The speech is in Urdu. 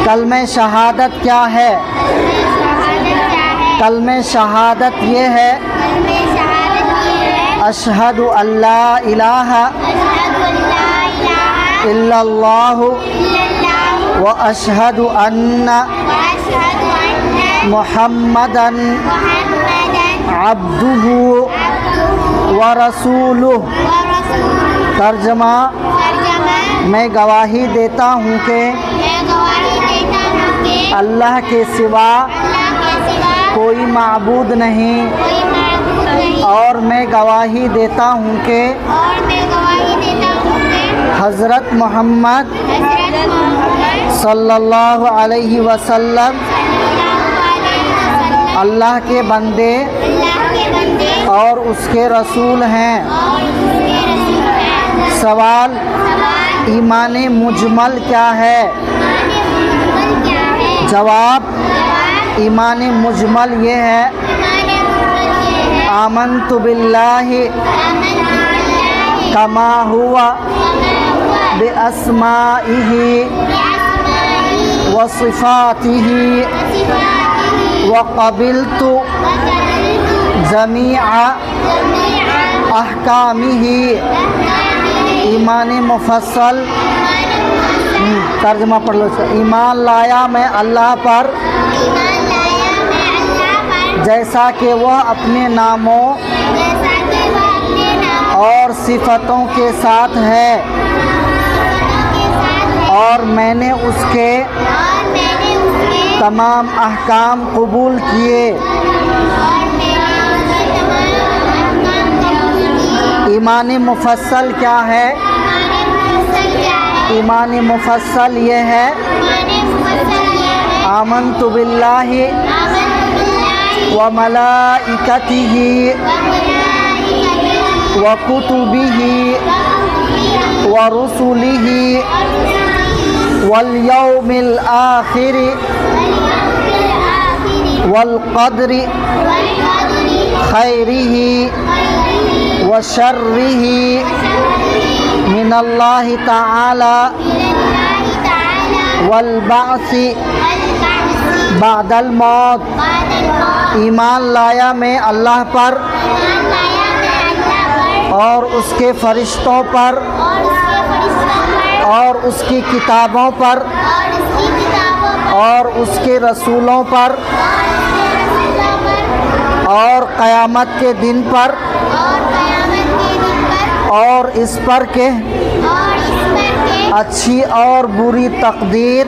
کلمہ شہادت کیا ہے؟ کلمہ شہادت یہ ہے اشہد ان لا الہ الا اللہ واشہد ان محمدا عبدہ ورسولہ۔ ترجمہ: میں گواہی دیتا ہوں کہ اللہ کے سوا کوئی معبود نہیں، اور میں گواہی دیتا ہوں کہ حضرت محمد صلی اللہ علیہ وسلم اللہ کے بندے اور اس کے رسول ہیں۔ سوال: ایمان مجمل کیا ہے؟ جواب: ایمان مجمل یہ ہے آمنت باللہ کما ہوا باسمائہ وصفاتہ وقبلت جمیع احکامہ۔ ایمان مفصل ترجمہ پڑھ لو۔ ایمان لایا میں اللہ پر جیسا کہ وہ اپنے ناموں اور صفتوں کے ساتھ ہے، اور میں نے اس کے تمام احکام قبول کیے۔ ایمان مفصل کیا ہے؟ ایمان مفصل یہ ہے آمنت باللہ وملائکتہ وکتبہ ورسلہ والیوم الآخر والقدر خیرہ وشرہ من اللہ تعالی والبعث بعد الموت۔ ایمان لایا میں اللہ پر اور اس کے فرشتوں پر اور اس کی کتابوں پر اور اس کے رسولوں پر اور قیامت کے دن پر اور اس پر کہ اچھی اور بری تقدیر